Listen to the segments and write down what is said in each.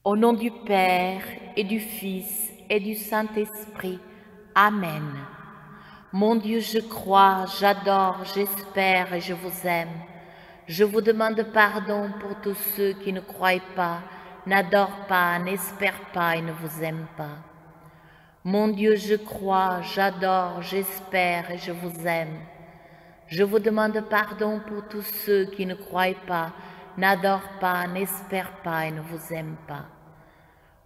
Au nom du Père et du Fils et du Saint-Esprit. Amen. Mon Dieu, je crois, j'adore, j'espère et je vous aime. Je vous demande pardon pour tous ceux qui ne croient pas, n'adorent pas, n'espèrent pas et ne vous aiment pas. Mon Dieu, je crois, j'adore, j'espère et je vous aime. Je vous demande pardon pour tous ceux qui ne croient pas, n'adorent pas, n'espèrent pas et ne vous aiment pas.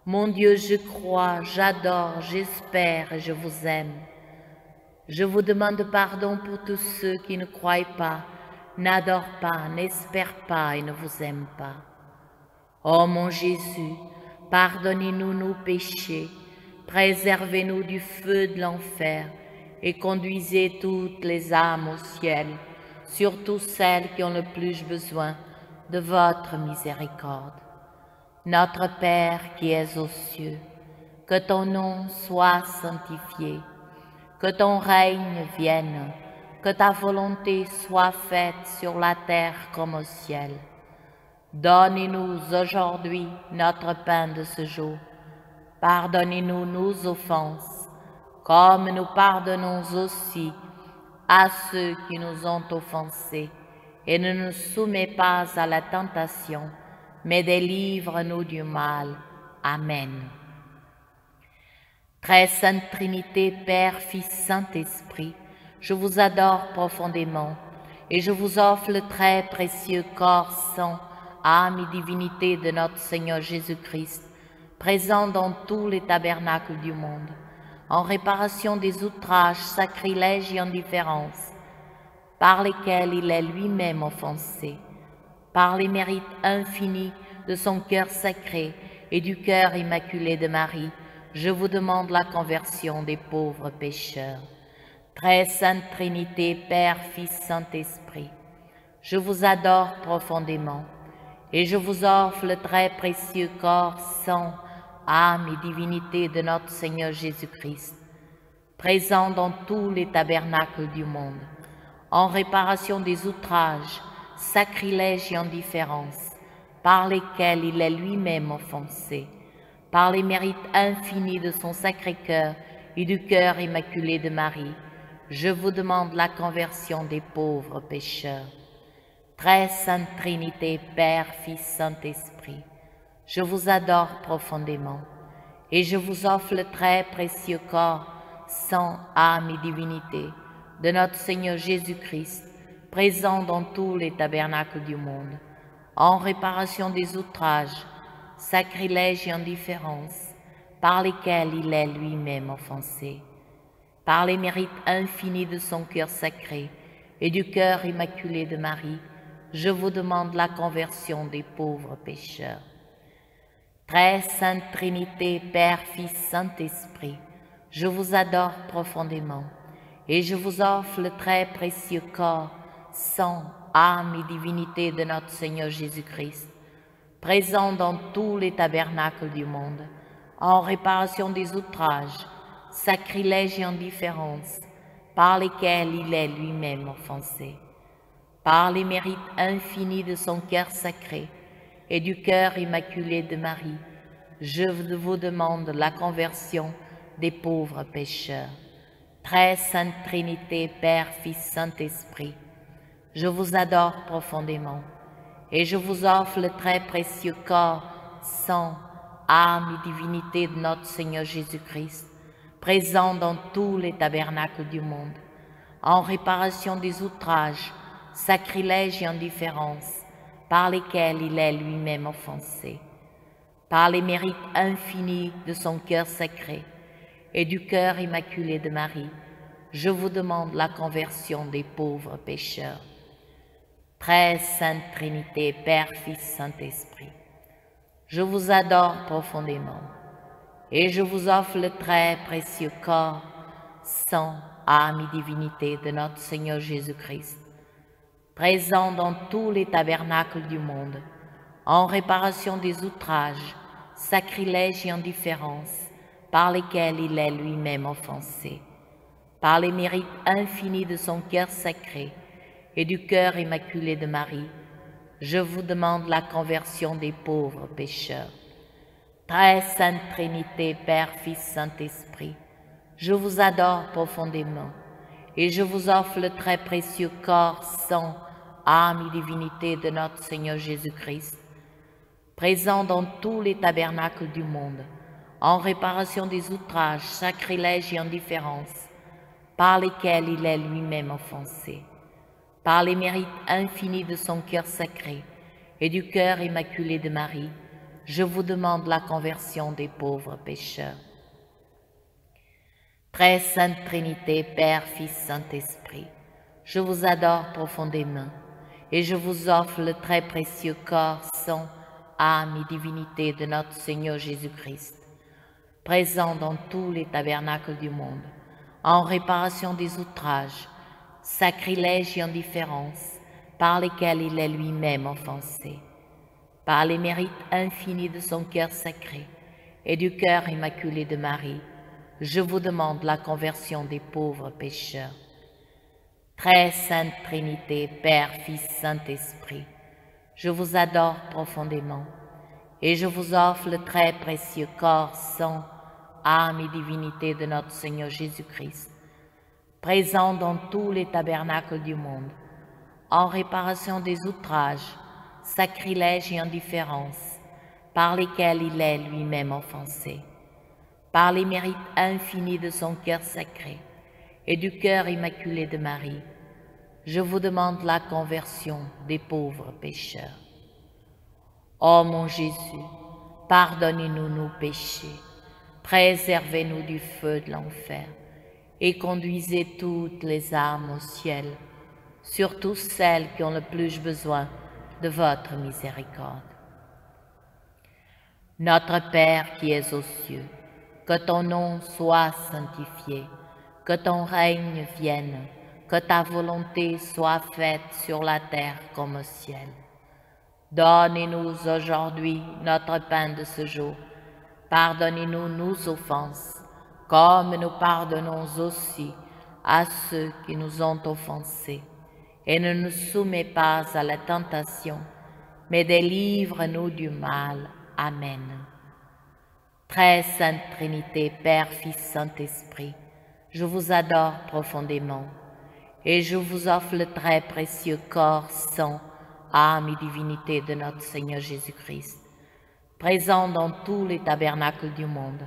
Mon Dieu, je crois, j'adore, j'espère et je vous aime. Je vous demande pardon pour tous ceux qui ne croient pas, n'adorent pas, n'espèrent pas et ne vous aiment pas. Ô mon Jésus, pardonnez-nous nos péchés, préservez-nous du feu de l'enfer et conduisez toutes les âmes au ciel, surtout celles qui ont le plus besoin de votre miséricorde. Notre Père qui es aux cieux, que ton nom soit sanctifié, que ton règne vienne, que ta volonté soit faite sur la terre comme au ciel. Donnez-nous aujourd'hui notre pain de ce jour. Pardonnez-nous nos offenses, comme nous pardonnons aussi à ceux qui nous ont offensés. Et ne nous soumets pas à la tentation, mais délivre-nous du mal. Amen. Très Sainte Trinité, Père, Fils, Saint-Esprit, je vous adore profondément et je vous offre le très précieux corps, sang, âme et divinité de notre Seigneur Jésus-Christ, présent dans tous les tabernacles du monde, en réparation des outrages, sacrilèges et indifférences, par lesquels il est lui-même offensé, par les mérites infinis de son cœur sacré et du cœur immaculé de Marie, je vous demande la conversion des pauvres pécheurs. Très Sainte Trinité, Père, Fils, Saint-Esprit, je vous adore profondément et je vous offre le très précieux corps, sang, âme et divinité de notre Seigneur Jésus-Christ, présent dans tous les tabernacles du monde, en réparation des outrages, sacrilèges et indifférences, par lesquels il est lui-même offensé, par les mérites infinis de son Sacré-Cœur et du cœur immaculé de Marie, je vous demande la conversion des pauvres pécheurs. Très Sainte Trinité, Père, Fils, Saint-Esprit, je vous adore profondément et je vous offre le très précieux corps, sang, âme et divinité de notre Seigneur Jésus-Christ, présent dans tous les tabernacles du monde, en réparation des outrages, sacrilèges et indifférences, par lesquels il est lui-même offensé, par les mérites infinis de son cœur sacré et du cœur immaculé de Marie, je vous demande la conversion des pauvres pécheurs. Très Sainte Trinité, Père, Fils, Saint-Esprit, je vous adore profondément et je vous offre le très précieux corps, sang, âme et divinité de notre Seigneur Jésus-Christ, présent dans tous les tabernacles du monde, en réparation des outrages, sacrilèges et indifférences, par lesquels il est lui-même offensé, par les mérites infinis de son cœur sacré et du cœur immaculé de Marie, je vous demande la conversion des pauvres pécheurs. Très Sainte Trinité, Père, Fils, Saint-Esprit, je vous adore profondément et je vous offre le très précieux corps, sang, âme et divinité de notre Seigneur Jésus-Christ, présent dans tous les tabernacles du monde, en réparation des outrages, sacrilèges et indifférences, par lesquels il est lui-même offensé, par les mérites infinis de son cœur sacré et du cœur immaculé de Marie, je vous demande la conversion des pauvres pécheurs. Très Sainte Trinité, Père, Fils, Saint-Esprit, je vous adore profondément et je vous offre le très précieux corps, sang, âme et divinité de notre Seigneur Jésus-Christ, présent dans tous les tabernacles du monde, en réparation des outrages, sacrilèges et indifférences, par lesquels il est lui-même offensé, par les mérites infinis de son cœur sacré et du cœur immaculé de Marie, je vous demande la conversion des pauvres pécheurs. Très sainte Trinité, Père, Fils, Saint-Esprit, je vous adore profondément et je vous offre le très précieux corps, sang, âme et divinité de notre Seigneur Jésus-Christ, présent dans tous les tabernacles du monde, en réparation des outrages, sacrilèges et indifférences par lesquels il est lui-même offensé, par les mérites infinis de son cœur sacré et du cœur immaculé de Marie, je vous demande la conversion des pauvres pécheurs. Très sainte Trinité, Père, Fils, Saint-Esprit, je vous adore profondément et je vous offre le très précieux corps, sang, âme et divinité de notre Seigneur Jésus-Christ, présent dans tous les tabernacles du monde, en réparation des outrages, sacrilèges et indifférences par lesquels il est lui-même offensé, par les mérites infinis de son cœur sacré et du cœur immaculé de Marie, je vous demande la conversion des pauvres pécheurs. Très sainte Trinité, Père, Fils, Saint-Esprit, je vous adore profondément et je vous offre le très précieux corps, sang, âme et divinité de notre Seigneur Jésus-Christ, présent dans tous les tabernacles du monde, en réparation des outrages, sacrilèges et indifférences par lesquels il est lui-même offensé, par les mérites infinis de son cœur sacré et du cœur immaculé de Marie, je vous demande la conversion des pauvres pécheurs. Ô mon Jésus, pardonnez-nous nos péchés, préservez-nous du feu de l'enfer et conduisez toutes les âmes au ciel, surtout celles qui ont le plus besoin de votre miséricorde. Notre Père qui es aux cieux, que ton nom soit sanctifié, que ton règne vienne, que ta volonté soit faite sur la terre comme au ciel. Donnez-nous aujourd'hui notre pain de ce jour. Pardonnez-nous nos offenses, comme nous pardonnons aussi à ceux qui nous ont offensés. Et ne nous soumets pas à la tentation, mais délivre-nous du mal. Amen. Très sainte Trinité, Père, Fils, Saint-Esprit, je vous adore profondément et je vous offre le très précieux corps, sang, âme et divinité de notre Seigneur Jésus-Christ, présent dans tous les tabernacles du monde,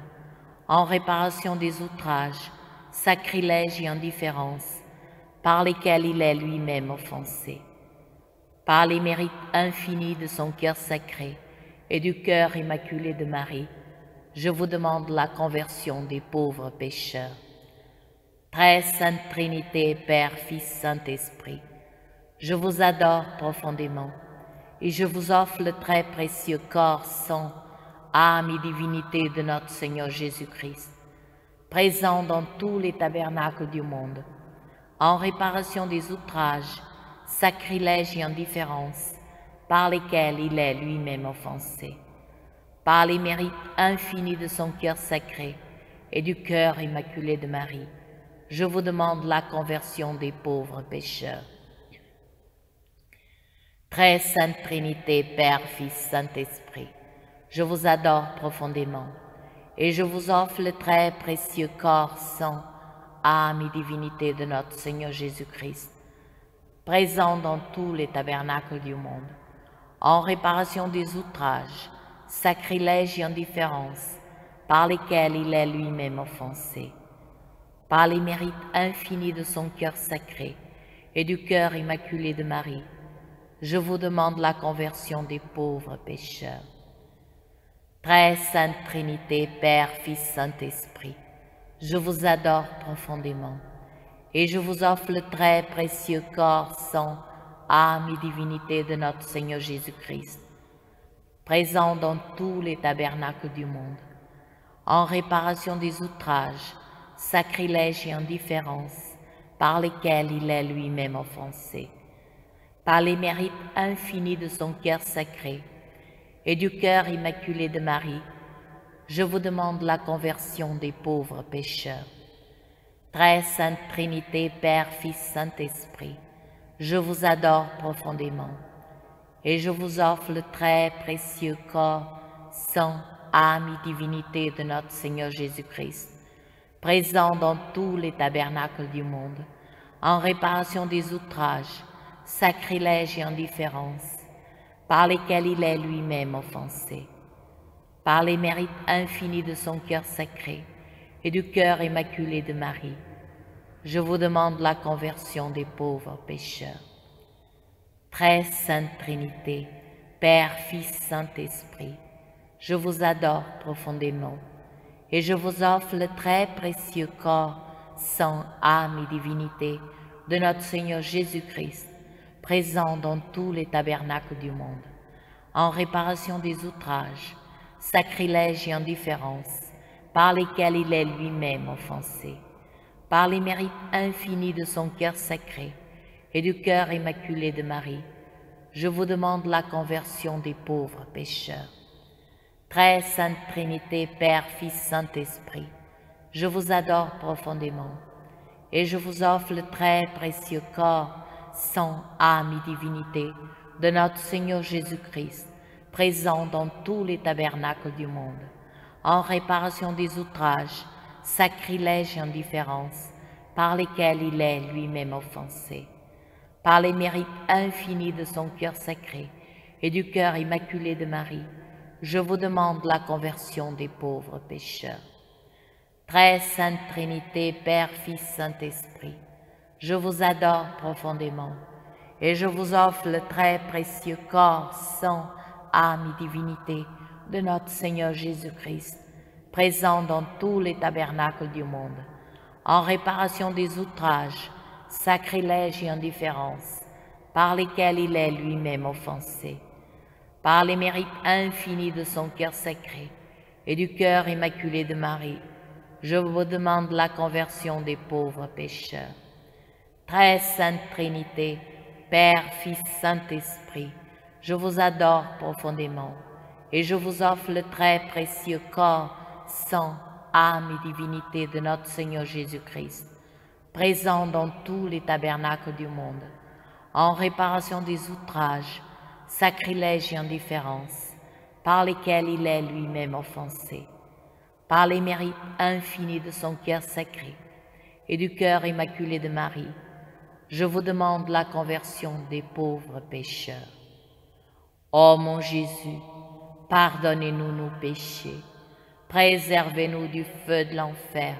en réparation des outrages, sacrilèges et indifférences par lesquels il est lui-même offensé, par les mérites infinis de son cœur sacré et du cœur immaculé de Marie, je vous demande la conversion des pauvres pécheurs. Très sainte Trinité, Père, Fils, Saint-Esprit, je vous adore profondément et je vous offre le très précieux corps, sang, âme et divinité de notre Seigneur Jésus-Christ, présent dans tous les tabernacles du monde, en réparation des outrages, sacrilèges et indifférences par lesquels il est lui-même offensé, par les mérites infinis de son cœur sacré et du cœur immaculé de Marie, je vous demande la conversion des pauvres pécheurs. Très sainte Trinité, Père, Fils, Saint-Esprit, je vous adore profondément et je vous offre le très précieux corps, sang, âme et divinité de notre Seigneur Jésus-Christ, présent dans tous les tabernacles du monde, en réparation des outrages, sacrilèges et indifférences par lesquels il est lui-même offensé, par les mérites infinis de son cœur sacré et du cœur immaculé de Marie, je vous demande la conversion des pauvres pécheurs. Très sainte Trinité, Père, Fils, Saint-Esprit, je vous adore profondément et je vous offre le très précieux corps, sang, âme et divinité de notre Seigneur Jésus-Christ, présent dans tous les tabernacles du monde, en réparation des outrages, sacrilèges et indifférences par lesquels il est lui-même offensé, par les mérites infinis de son cœur sacré et du cœur immaculé de Marie, je vous demande la conversion des pauvres pécheurs. Très sainte Trinité, Père, Fils, Saint-Esprit, je vous adore profondément et je vous offre le très précieux corps, sang, âme et divinité de notre Seigneur Jésus-Christ, présent dans tous les tabernacles du monde, en réparation des outrages, sacrilèges et indifférences, par lesquels il est lui-même offensé, par les mérites infinis de son cœur sacré et du cœur immaculé de Marie, je vous demande la conversion des pauvres pécheurs. Très sainte Trinité, Père, Fils, Saint-Esprit, je vous adore profondément et je vous offre le très précieux corps, sang, âme et divinité de notre Seigneur Jésus-Christ, présent dans tous les tabernacles du monde, en réparation des outrages, sacrilèges et indifférences par lesquels il est lui-même offensé, par les mérites infinis de son cœur sacré et du cœur immaculé de Marie, je vous demande la conversion des pauvres pécheurs. Très sainte Trinité, Père, Fils, Saint-Esprit, je vous adore profondément et je vous offre le très précieux corps, sang, âme et divinité de notre Seigneur Jésus-Christ, présent dans tous les tabernacles du monde, en réparation des outrages, sacrilèges et indifférences par lesquels il est lui-même offensé, par les mérites infinis de son cœur sacré et du cœur immaculé de Marie, je vous demande la conversion des pauvres pécheurs. Très sainte Trinité, Père, Fils, Saint-Esprit, je vous adore profondément et je vous offre le très précieux corps, sang, âme et divinité de notre Seigneur Jésus-Christ, présent dans tous les tabernacles du monde, en réparation des outrages, sacrilèges et indifférences par lesquels il est lui-même offensé, par les mérites infinis de son cœur sacré et du cœur immaculé de Marie, je vous demande la conversion des pauvres pécheurs. Très sainte Trinité, Père, Fils, Saint-Esprit, je vous adore profondément et je vous offre le très précieux corps, sang, âme et divinité de notre Seigneur Jésus-Christ, présent dans tous les tabernacles du monde, en réparation des outrages, sacrilèges et indifférences par lesquels il est lui-même offensé, par les mérites infinis de son cœur sacré et du cœur immaculé de Marie, je vous demande la conversion des pauvres pécheurs. Ô mon Jésus, pardonnez-nous nos péchés, préservez-nous du feu de l'enfer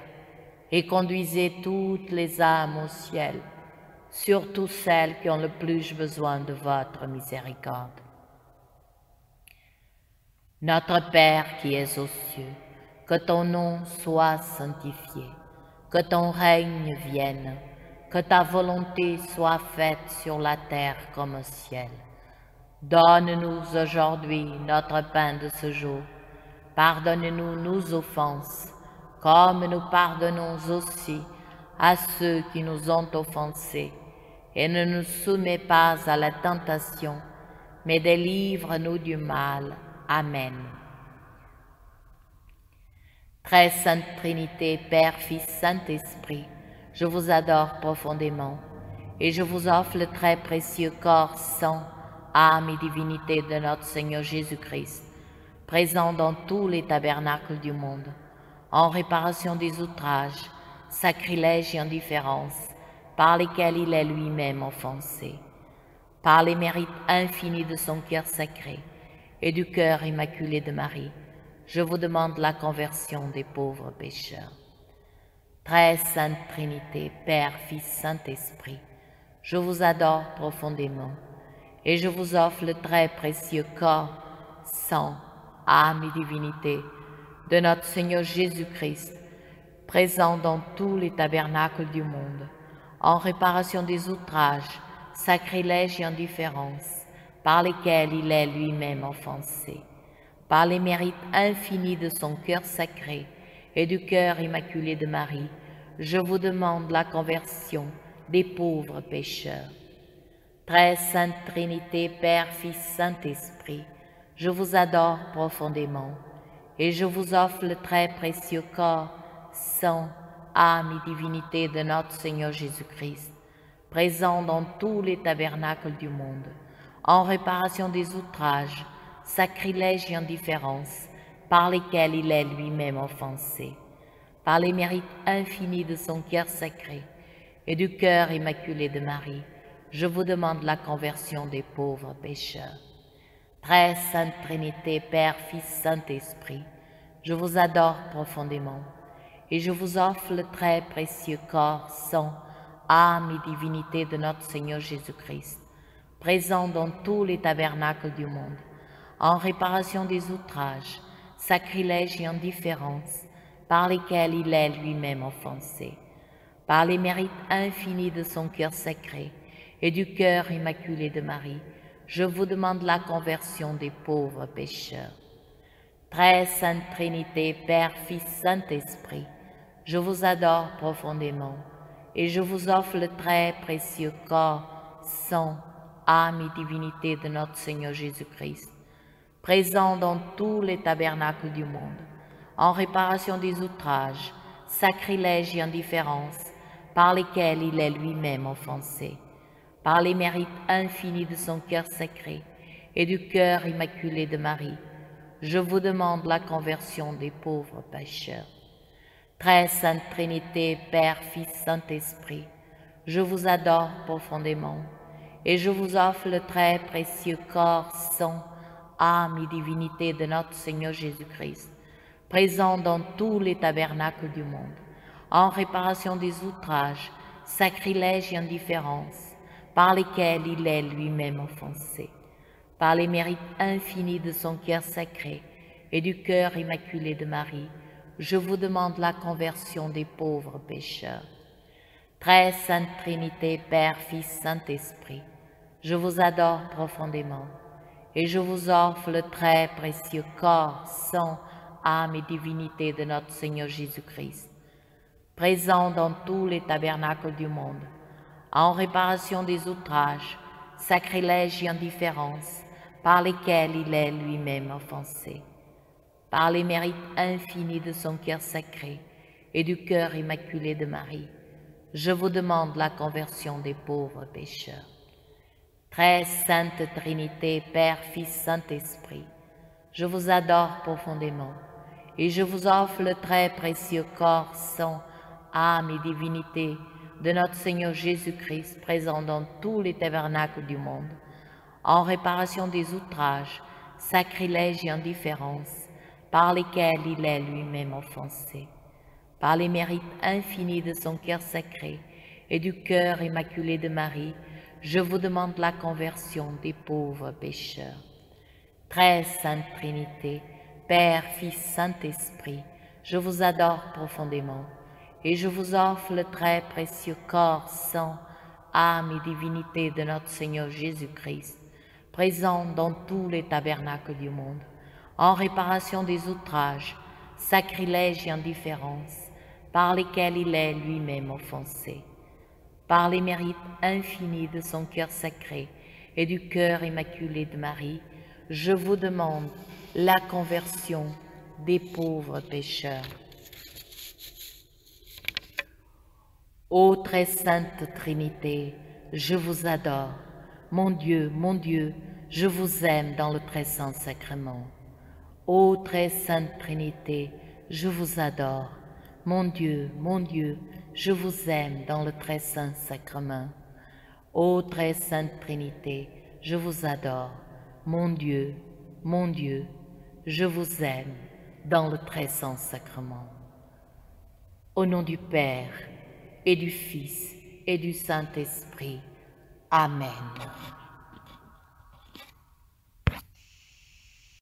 et conduisez toutes les âmes au ciel, surtout celles qui ont le plus besoin de votre miséricorde. Notre Père qui es aux cieux, que ton nom soit sanctifié, que ton règne vienne, que ta volonté soit faite sur la terre comme au ciel. Donne-nous aujourd'hui notre pain de ce jour. Pardonne-nous nos offenses, comme nous pardonnons aussi à ceux qui nous ont offensés. Et ne nous soumets pas à la tentation, mais délivre-nous du mal. Amen. Très sainte Trinité, Père, Fils, Saint-Esprit, je vous adore profondément et je vous offre le très précieux corps, sang, âme et divinité de notre Seigneur Jésus-Christ, présent dans tous les tabernacles du monde, en réparation des outrages, sacrilèges et indifférences par lesquels il est lui-même offensé, par les mérites infinis de son cœur sacré et du cœur immaculé de Marie, je vous demande la conversion des pauvres pécheurs. Très sainte Trinité, Père, Fils, Saint-Esprit, je vous adore profondément et je vous offre le très précieux corps, sang, âme et divinité de notre Seigneur Jésus-Christ, présent dans tous les tabernacles du monde, en réparation des outrages, sacrilèges et indifférences par lesquels il est lui-même offensé, par les mérites infinis de son cœur sacré et du cœur immaculé de Marie, je vous demande la conversion des pauvres pécheurs. Très sainte Trinité, Père, Fils, Saint-Esprit, je vous adore profondément et je vous offre le très précieux corps, sang, âme et divinité de notre Seigneur Jésus-Christ, présent dans tous les tabernacles du monde, en réparation des outrages, sacrilèges et indifférences par lesquels il est lui-même offensé, par les mérites infinis de son cœur sacré et du cœur immaculé de Marie, je vous demande la conversion des pauvres pécheurs. Très sainte Trinité, Père, Fils, Saint-Esprit, je vous adore profondément et je vous offre le très précieux corps, sang, âme et divinité de notre Seigneur Jésus-Christ, présent dans tous les tabernacles du monde, en réparation des outrages, sacrilèges et indifférences par lesquels il est lui-même offensé, par les mérites infinis de son cœur sacré et du cœur immaculé de Marie, je vous demande la conversion des pauvres pécheurs. Très sainte Trinité, Père, Fils, Saint-Esprit, je vous adore profondément et je vous offre le très précieux corps, sang, âme et divinité de notre Seigneur Jésus-Christ, présent dans tous les tabernacles du monde, en réparation des outrages, sacrilèges et indifférences par lesquels il est lui-même offensé, par les mérites infinis de son cœur sacré et du cœur immaculé de Marie, je vous demande la conversion des pauvres pécheurs. Très sainte Trinité, Père, Fils, Saint-Esprit, je vous adore profondément et je vous offre le très précieux corps, sang, âme et divinité de notre Seigneur Jésus-Christ, présent dans tous les tabernacles du monde, en réparation des outrages, sacrilèges et indifférences par lesquels il est lui-même offensé, par les mérites infinis de son cœur sacré et du cœur immaculé de Marie, je vous demande la conversion des pauvres pécheurs. Très sainte Trinité, Père, Fils, Saint-Esprit, je vous adore profondément et je vous offre le très précieux corps, sang, âme et divinité de notre Seigneur Jésus-Christ, présent dans tous les tabernacles du monde, en réparation des outrages, sacrilèges et indifférences par lesquels il est lui-même offensé, par les mérites infinis de son cœur sacré et du cœur immaculé de Marie, je vous demande la conversion des pauvres pécheurs. Très sainte Trinité, Père, Fils, Saint-Esprit, je vous adore profondément et je vous offre le très précieux corps, sang, âme et divinité de notre Seigneur Jésus-Christ, présent dans tous les tabernacles du monde, en réparation des outrages, sacrilèges et indifférences par lesquels il est lui-même offensé, par les mérites infinis de son cœur sacré et du cœur immaculé de Marie, je vous demande la conversion des pauvres pécheurs. Très sainte Trinité, Père, Fils, Saint-Esprit, je vous adore profondément et je vous offre le très précieux corps, sang, âme et divinité de notre Seigneur Jésus-Christ, présent dans tous les tabernacles du monde, en réparation des outrages, sacrilèges et indifférences par lesquels il est lui-même offensé, par les mérites infinis de son cœur sacré et du cœur immaculé de Marie, je vous demande la conversion des pauvres pécheurs. Ô très sainte Trinité, je vous adore. Mon Dieu, je vous aime dans le très saint sacrement. Ô très sainte Trinité, je vous adore. Mon Dieu, je vous aime dans le très saint sacrement. Ô très sainte Trinité, je vous adore. Mon Dieu, je vous aime dans le très saint sacrement. Au nom du Père, et du Fils, et du Saint-Esprit. Amen.